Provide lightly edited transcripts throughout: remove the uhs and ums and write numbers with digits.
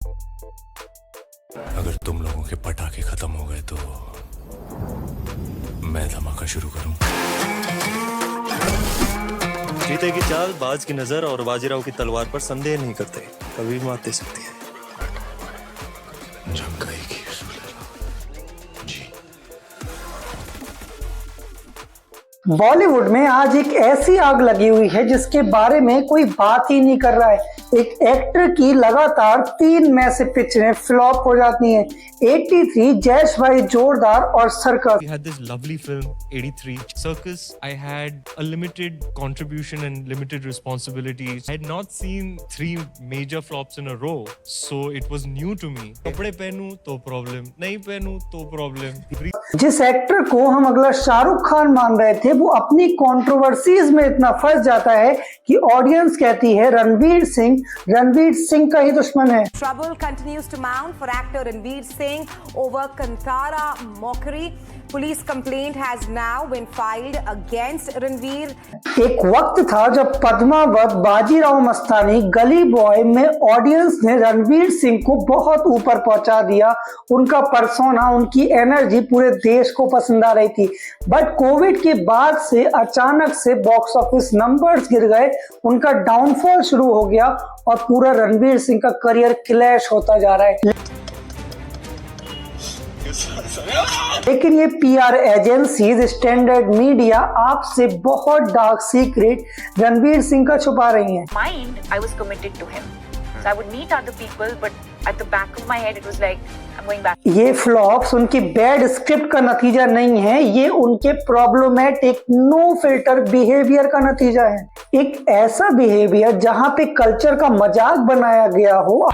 अगर तुम लोगों के पटाखे खत्म हो गए तो मैं धमाका शुरू करूं। चीते की चाल, बाज की नजर और बाजीराव की तलवार पर संदेह नहीं करते, कभी भी मात दे सकती है। झमकाई की जी। बॉलीवुड में आज एक ऐसी आग लगी हुई है जिसके बारे में कोई बात ही नहीं कर रहा है। एक एक्टर की लगातार 3 में से पिक्चरें फ्लॉप हो जाती हैं। 83, जैश भाई जोरदार और circus. We had this lovely film 83 Circus. I had a limited contribution and limited responsibilities. I had not seen 3 major flops in a row, so it was new to me. कपड़े पहनूं तो problem, नहीं पहनूं तो problem. जिस actor को हम अगला शाहरुख खान मान रहे थे वो अपनी कंट्रोवर्सीज में इतना फंस जाता है कि ऑडियंस कहती है रणवीर सिंह का ही दुश्मन है। Trouble continues to mount for actor Ranveer Singh over Kantara mockery. Police complaint has now been filed against Ranveer. एक वक्त था जब पद्मावत, बाजीराव मस्तानी, गली बॉय में ऑडियंस ने रणवीर सिंह को बहुत ऊपर पहुंचा दिया। उनका पर्सोना, उनकी एनर्जी पूरे देश को पसंद आ रही थी। बट कोविड के बाद से अचानक से बॉक्स ऑफिस नंबर्स गिर गए, उनका डाउनफॉल शुरू हो गया और पूरा रणवीर सिंह का करियर क्लैश होता जा रहा है। लेकिन ये पीआर एजेंसीज, स्टैंडर्ड मीडिया आपसे बहुत डार्क सीक्रेट रणवीर सिंह का छुपा रही हैं। Mind, I was committed to him. So I would meet other people, but at the back of my head, it was like, I'm going back. ये flops उनकी bad script का नतीजा नहीं है, ये उनके प्रॉब्लमेटिक नो फिल्टर बिहेवियर का नतीजा है। एक ऐसा बिहेवियर जहां पे कल्चर का मजाक बनाया गया हो,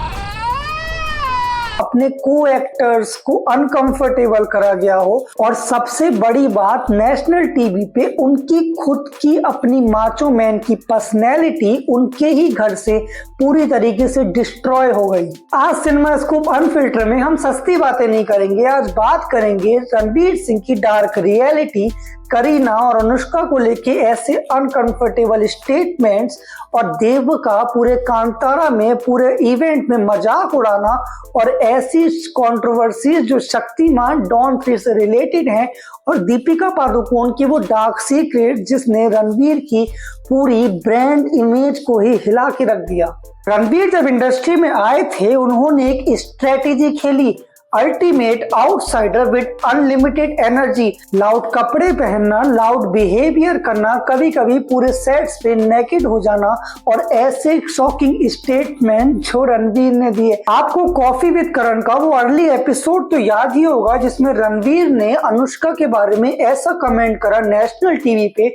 अपने को एक्टर्स को अनकंफर्टेबल करा गया हो, और सबसे बड़ी बात नेशनल टीवी पे उनकी खुद की अपनी माचो मैन की पर्सनैलिटी उनके ही घर से पूरी तरीके से डिस्ट्रॉय हो गई। आज सिनेमा स्कूप अनफिल्टर में हम सस्ती बातें नहीं करेंगे, आज बात करेंगे रणवीर सिंह की डार्क रियलिटी, करीना और अनुष्का को लेके ऐसे अनकंफर्टेबल स्टेटमेंट्स, और देव का पूरे कांतारा में पूरे इवेंट में मजाक उड़ाना, और ऐसी कंट्रोवर्सीज जो शक्तिमान डॉन 3 से रिलेटेड हैं, और दीपिका पादुकोण की वो डार्क सीक्रेट जिसने रणवीर की पूरी ब्रांड इमेज को ही हिला के रख दिया। रणवीर जब इंडस्ट्री में आए थे उन्होंने एक स्ट्रेटेजी खेली, ultimate outsider with unlimited energy. Loud कपड़े पहनना, लाउड बिहेवियर करना, कभी कभी पूरे सेट्स पे नेकेड हो जाना, और ऐसे शॉकिंग स्टेटमेंट जो रणवीर ने दिए। आपको कॉफी विद करण का वो अर्ली एपिसोड तो याद ही होगा जिसमें रणवीर ने अनुष्का के बारे में ऐसा कमेंट करा नेशनल टीवी पे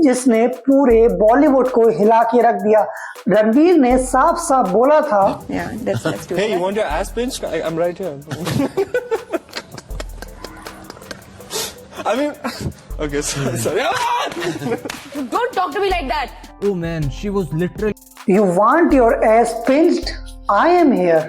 जिसने पूरे बॉलीवुड को हिला के रख दिया। रणवीर ने साफ साफ बोला था, Hey, you want your ass pinched? I'm right here. I mean, okay, sorry. Don't talk to me like that. Oh man, she was literally. You want your ass pinched? I am here.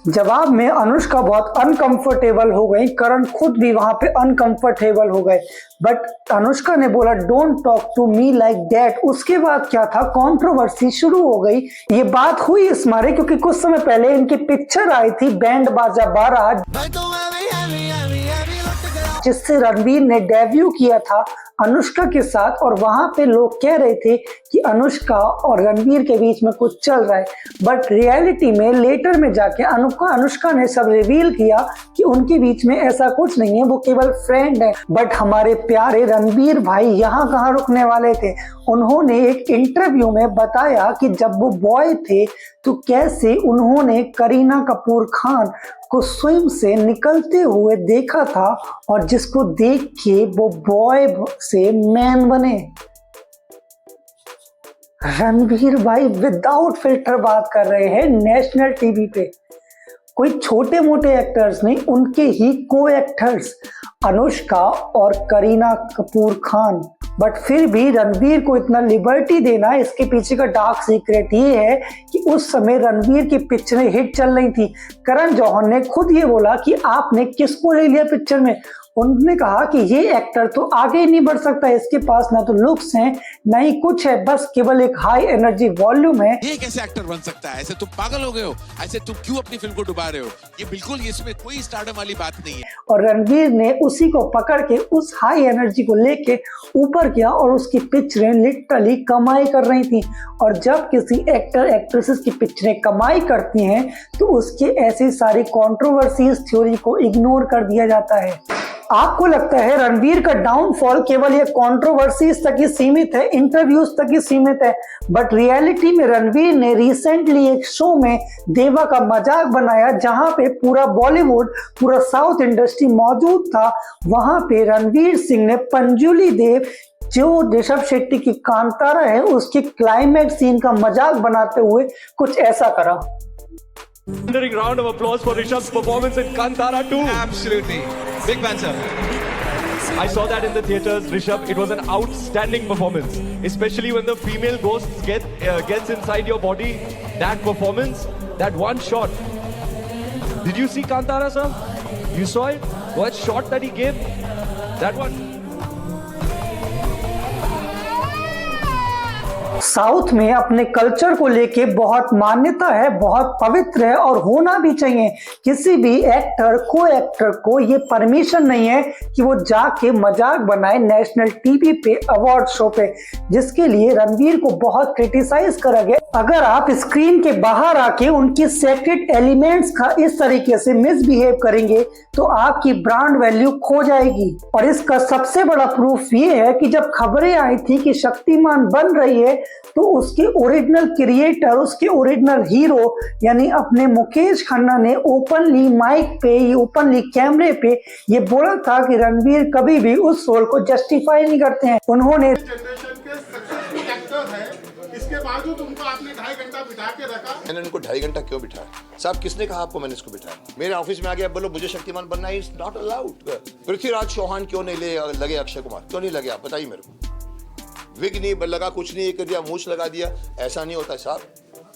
जवाब में अनुष्का बहुत uncomfortable हो गई, करण खुद भी वहां पे uncomfortable हो गए। बट अनुष्का ने बोला don't talk to me like that. उसके बाद क्या था, कंट्रोवर्सी शुरू हो गई। ये बात हुई इस मारे क्योंकि कुछ समय पहले इनकी पिक्चर आई थी बैंड बाजा बारात, जिससे रणवीर ने डेब्यू किया था अनुष्का के साथ, और वहां पे लोग कह रहे थे कि अनुष्का और रणवीर के बीच में कुछ चल रहा है। बट रियलिटी में लेटर में जाके अनुष्का ने सब रिवील किया कि उनके बीच में ऐसा कुछ नहीं है, वो केवल फ्रेंड है। बट हमारे प्यारे रणवीर भाई यहाँ कहाँ रुकने वाले थे। उन्होंने एक इंटरव्यू में बताया कि जब वो बॉय थे तो कैसे उन्होंने करीना कपूर खान को स्विम से निकलते हुए देखा था, और जिसको देख के वो बॉय से मैन बने। रणवीर भाई विदाउट फिल्टर बात कर रहे हैं नेशनल टीवी पे। कोई छोटे मोटे एक्टर्स नहीं, उनके ही को एक्टर्स अनुष्का और करीना कपूर खान। बट फिर भी रणवीर को इतना लिबर्टी देना, इसके पीछे का डार्क सीक्रेट ये है कि उस समय रणवीर की पिक्चरें हिट चल रही थी। करण जौहर ने खुद ये बोला कि आपने किसको ले लिया पिक्चर में। उन्होंने कहा कि ये एक्टर तो आगे ही नहीं बढ़ सकता, इसके पास ना तो लुक्स हैं ना ही कुछ है, बस केवल एक हाई एनर्जी वॉल्यूम है। ये कैसे एक्टर बन सकता है? ऐसे तुम पागल हो गए हो? ऐसे तुम क्यों अपनी फिल्म को डुबा रहे हो? ये बिल्कुल इसमें कोई स्टारडम वाली बात नहीं है। और रणवीर ने उसी को पकड़ के उस हाई एनर्जी को लेके ऊपर किया और उसकी पिक्चरें लिटरली कमाई कर रही थी। और जब किसी एक्टर एक्ट्रेसेस की पिक्चरें कमाई करती हैं तो उसके ऐसी सारी कंट्रोवर्सीज थ्योरी को इग्नोर कर दिया जाता है। आपको लगता है रणवीर का डाउनफॉल केवल ये कंट्रोवर्सीज तक ही सीमित है, इंटरव्यूज तक ही सीमित है, बट रियलिटी में रणवीर ने रिसेंटली एक शो में देवा का मजाक बनाया जहां पे पूरा बॉलीवुड, पूरा साउथ इंडस्ट्री मौजूद था। वहां पे रणवीर सिंह ने पंजुली देव जो ऋषभ शेट्टी की कांतारा है उसके क्लाइमैक्स सीन का मजाक बनाते हुए कुछ ऐसा करा। Thundering round of applause for Rishabh's performance in Kantara 2. Absolutely. Big fan, sir. I saw that in the theaters, Rishabh. It was an outstanding performance, especially when the female ghost gets inside your body. That performance, that one shot. Did you see Kantara, sir? You saw it? What shot that he gave? That one. South में अपने culture को लेके बहुत मान्यता है, बहुत पवित्र है और होना भी चाहिए। किसी भी एक्टर को एक्टर को ये परमिशन नहीं है कि वो जाके मजाक बनाए नेशनल टीवी पे, अवार्ड शो पे, जिसके लिए रणवीर को बहुत क्रिटिसाइज करा गया। अगर आप स्क्रीन के बाहर आके उनकी सेक्रेट एलिमेंट्स का इस तरीके से मिसबिहेव करेंगे तो आपकी ब्रांड वैल्यू खो जाएगी। और इसका सबसे बड़ा प्रूफ ये है कि जब खबरें आई थी कि शक्तिमान बन रही है तो उसके ओरिजिनल क्रिएटर, उसके ओरिजिनल हीरो यानी अपने मुकेश खन्ना ने ओपनली माइक पे, ओपनली कैमरे पे ये बोला था कि रणवीर कभी भी उस रोल को जस्टिफाई नहीं करते हैं। उन्होंने जनरेशन के सक्सेसफुल एक्टर हैं, इसके बावजूद उनको आपने 2.5 घंटा बिठा के रखा। मैंने उनको 2.5 घंटा क्यों बिठाया? साहब किसने कहा आपको मैंने इसको बिठाया? मेरे ऑफिस में आ गया बोलो मुझे शक्तिमान बनना है, is not allowed. Prithviraj Chauhan क्यों नहीं लगे अक्षय कुमार? क्यों नहीं लगे आप बताइए मेरे को। विग नहीं लगा, कुछ नहीं कर दिया, मूछ लगा दिया, ऐसा नहीं होता साहब।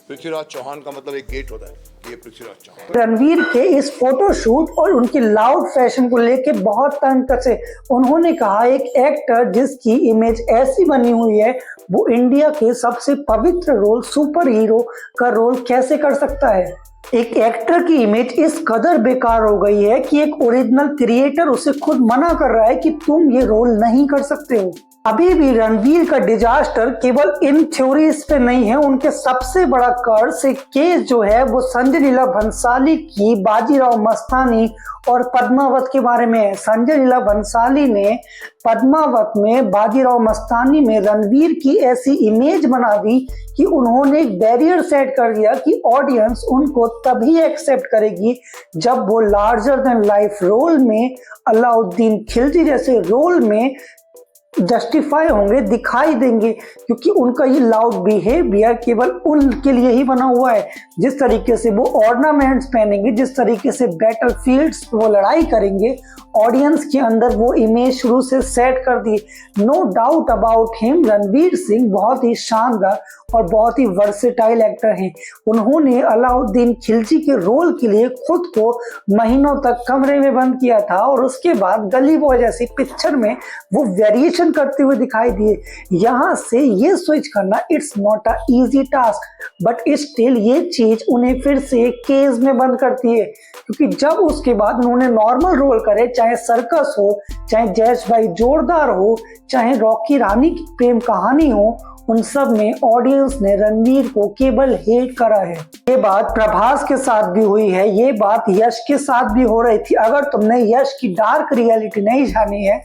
पृथ्वीराज चौहान का मतलब एक गेट होता है, ये पृथ्वीराज चौहान। रणवीर के इस फोटोशूट और उनकी लाउड फैशन को लेके बहुत तंग कसे। उन्होंने कहा एक एक्टर जिसकी इमेज ऐसी बनी हुई है वो इंडिया के सबसे पवित्र रोल, सुपर हीरो का रोल कैसे कर सकता है। एक एक्टर की इमेज इस कदर बेकार हो गई है कि एक ओरिजिनल क्रिएटर उसे खुद मना कर रहा है कि तुम ये रोल नहीं कर सकते हो। अभी भी रणवीर का डिजास्टर केवल इन थ्योरीज पे नहीं है, उनके सबसे बड़ा कर्ज एक केस जो है वो संजय लीला भंसाली की बाजीराव मस्तानी और पद्मावत के बारे में है। संजय लीला भंसाली ने पद्मावत में बाजीराव मस्तानी में रणवीर की ऐसी इमेज बना दी कि उन्होंने एक बैरियर सेट कर दिया कि ऑडियंस उनको तभी एक्सेप्ट करेगी जब वो लार्जर देन लाइफ रोल में, अलाउद्दीन खिलजी जैसे रोल में जस्टिफाई होंगे, दिखाई देंगे, क्योंकि उनका ये लाउड बिहेवियर केवल उनके लिए ही बना हुआ है। जिस तरीके से वो ऑर्नामेंट्स पहनेंगे, जिस तरीके से बैटल फील्ड्स वो लड़ाई करेंगे, ऑडियंस के अंदर वो इमेज शुरू से सेट कर दी। No doubt about him, Ranveer Singh बहुत ही शानदार और बहुत ही वर्सेटाइल एक्टर हैं। उन्होंने अलाउद्दीन खिलजी के रोल के लिए खुद को महीनों तक कमरे में बंद किया था और उसके बाद गली बॉय जैसी पिक्चर में वो वेरिएशन करते हुए दिखाई दिए। यहाँ से ये स्विच करना it's not a easy task, but still ये चीज उन्हें फिर से केज में बंद करती है, क्योंकि जब उसके बाद उन्होंने नॉर्मल रोल करे, चाहे सर्कस हो, चाहे जैश भाई जोरदार हो, चाहे रॉकी रानी की प्रेम कहानी हो, उन सब में ऑडियंस ने रणवीर को केवल हेट करा है। ये बात प्रभास के साथ भी हुई है, ये बात यश के साथ भी हो रही थी। अगर तुमने यश की डार्क रियलिटी नहीं जानी है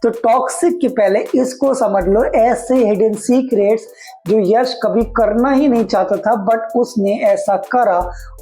तो टॉक्सिक के पहले इसको समझ लो, ऐसे हिडन सीक्रेट्स जो यश कभी करना ही नहीं चाहता था बट उसने ऐसा करा,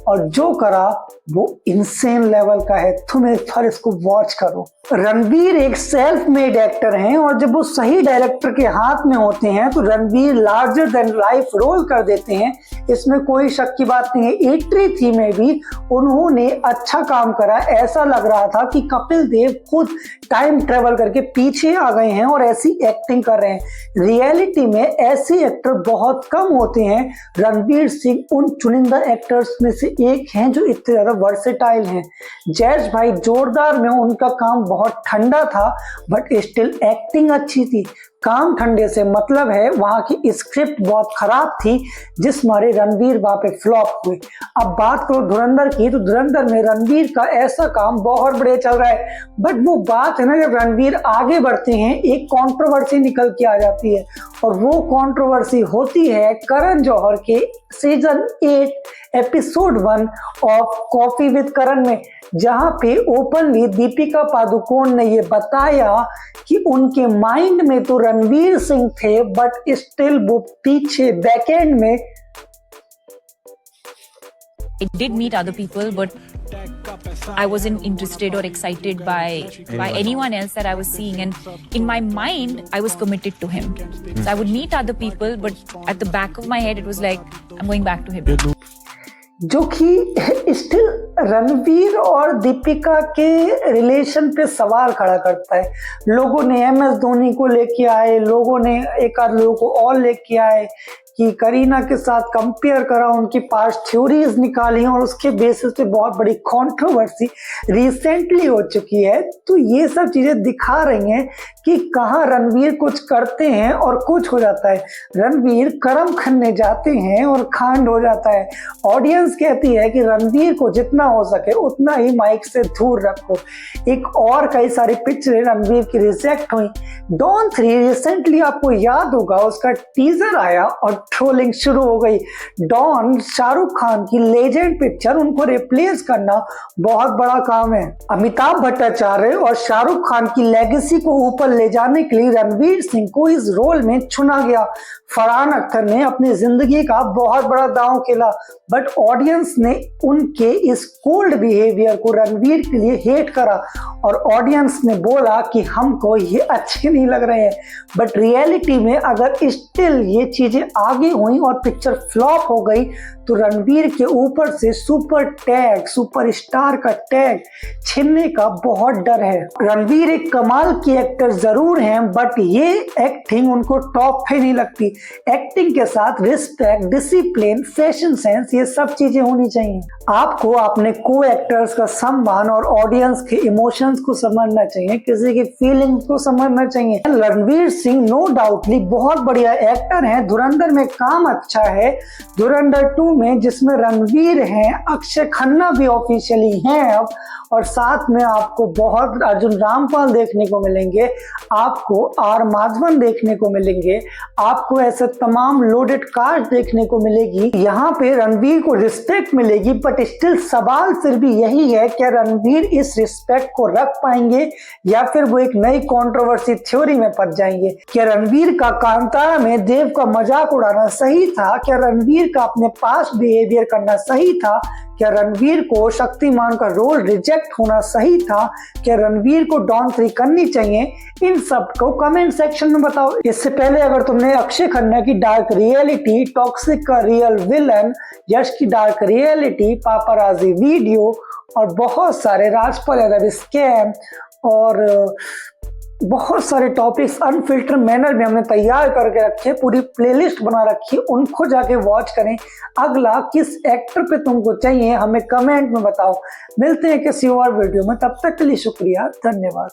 और जो करा वो इंसेन लेवल का है। तुम एक बार इसको वॉच करो। रणवीर एक सेल्फ मेड एक्टर हैं और जब वो सही डायरेक्टर के हाथ में होते हैं तो Ranveer larger than life role कर देते हैं, इसमें कोई शक की बात नहीं है। 83 में भी उन्होंने अच्छा काम करा। ऐसा लग रहा था कि कपिल देव खुद टाइम ट्रेवल करके पीछे आ गए हैं और ऐसी एक्टिंग कर रहे हैं। रियलिटी में ऐसे एक्टर बहुत कम होते हैं। रणवीर सिंह उन चुनिंदा एक्टर्स में से एक हैं जो इतने ज्यादा वर्सेटाइल हैं। जैश भाई जोरदार में उनका काम बहुत ठंडा था, बट स्टिल एक्टिंग अच्छी थी। काम ठंडे से मतलब है वहां की स्क्रिप्ट बहुत खराब थी, जिस मारे रणवीर वहां पे फ्लॉप हुए। अब बात करो धुरंधर की, तो धुरंधर में रणवीर का ऐसा काम बहुत बढ़िया चल रहा है, बट वो बात है ना, जब रणवीर आगे बढ़ते हैं एक कंट्रोवर्सी निकल के आ जाती है, और वो कंट्रोवर्सी होती है करण जौहर के season 8 episode 1 of coffee with Karan में, जहां पे ओपनली दीपिका पादुकोण ने ये बताया कि उनके माइंड में तो रणवीर सिंह थे, बट स्टिल वो पीछे बैकएंड में I did meet other people, but I wasn't interested or excited by anyone else that I was seeing, and in my mind I was committed to him. So I would meet other people, but at the back of my head it was like I'm going back to him. जो कि still Ranveer और दीपिका के relation पे सवाल खड़ा करता है। लोगों ने MS धोनी को लेके आए, लोगों ने एक आध लोगों को और लेके आए कि करीना के साथ कंपेयर करा, उनकी पास्ट थ्योरीज निकाली और उसके बेसिस पे बहुत बड़ी कंट्रोवर्सी रिसेंटली हो चुकी है। तो ये सब चीजें दिखा रही हैं कि कहाँ रणवीर कुछ करते हैं और कुछ हो जाता है। रणवीर कर्म करने जाते हैं और कांड हो जाता है। ऑडियंस कहती है कि रणवीर को जितना हो सके उतना ही माइक से दूर रखो। एक और कई सारी पिक्चरें रणवीर की रिजेक्ट हुई। डॉन 3 रिसेंटली आपको याद होगा उसका टीजर आया और ट्रोलिंग शुरू हो गई। डॉन शाहरुख खान की लेजेंड पिक्चर, उनको रिप्लेस करना बहुत बड़ा काम है। अमिताभ भट्टाचार्य और शाहरुख खान की लेगेसी को ऊपर ले जाने के लिए रणवीर सिंह को इस रोल में चुना गया। फरहान अख्तर ने अपनी जिंदगी का बहुत बड़ा दांव खेला, बट ऑडियंस ने उनके इस कोल्ड बिहेवियर को रणवीर के लिए हेट करा और ऑडियंस ने बोला कि हमको ये अच्छे नहीं लग रहे हैं। बट रियलिटी में अगर स्टिल ये चीजें आगे हुई और पिक्चर फ्लॉप हो गई, तो रणवीर के ऊपर से सुपरस्टार का टैग छीनने का बहुत डर है। रणवीर एक कमाल की एक्टर जरूर हैं, बट ये एक्टिंग उनको टॉप पे नहीं लगती। एक्टिंग के साथ रिस्पेक्ट, डिसिप्लिन, फैशन सेंस, ये सब चीजें होनी चाहिए। आपको अपने को एक्टर्स का सम्मान और ऑडियंस के इमोशंस को समझना चाहिए, किसी की फीलिंग्स को समझना चाहिए। रणवीर सिंह नो डाउटली बहुत बढ़िया एक्टर हैं। धुरंधर में काम अच्छा है। धुरंधर 2 में जिसमें रणवीर हैं, अक्षय खन्ना भी ऑफिशियली हैं अब, और साथ में आपको बहुत अर्जुन रामपाल देखने को मिलेंगे, आपको आर माधवन देखने को मिलेंगे, आपको ऐसे तमाम लोडेड कास्ट देखने को मिलेगी। यहाँ पे रणवीर को रिस्पेक्ट मिलेगी, बट स्टिल सवाल फिर भी यही है कि रणवीर इस रिस्पेक्ट को रख पाएंगे या फिर वो एक नई कंट्रोवर्सी थ्योरी में फंस जाएंगे। क्या रणवीर का कांतारा में देव का मजाक उड़ाना सही था? क्या रणवीर का अपने पास बिहेवियर करना सही था? क्या रणवीर को शक्तिमान का रोल रिजेक्ट होना सही था? क्या रणवीर को डॉन 3 करनी चाहिए? इन सब को कमेंट सेक्शन में बताओ। इससे पहले अगर तुमने अक्षय खन्ना की डार्क रियलिटी, टॉक्सिक का रियल विलन, यश की डार्क रियलिटी, पापाराजी वीडियो और बहुत सारे राजपाल यादव स्कैम और बहुत सारे टॉपिक्स अनफिल्टर मैनर में हमने तैयार करके रखे, पूरी प्लेलिस्ट बना रखी, उनको जाके वॉच करें। अगला किस एक्टर पे तुमको चाहिए हमें कमेंट में बताओ। मिलते हैं किसी और वीडियो में, तब तक के लिए शुक्रिया, धन्यवाद।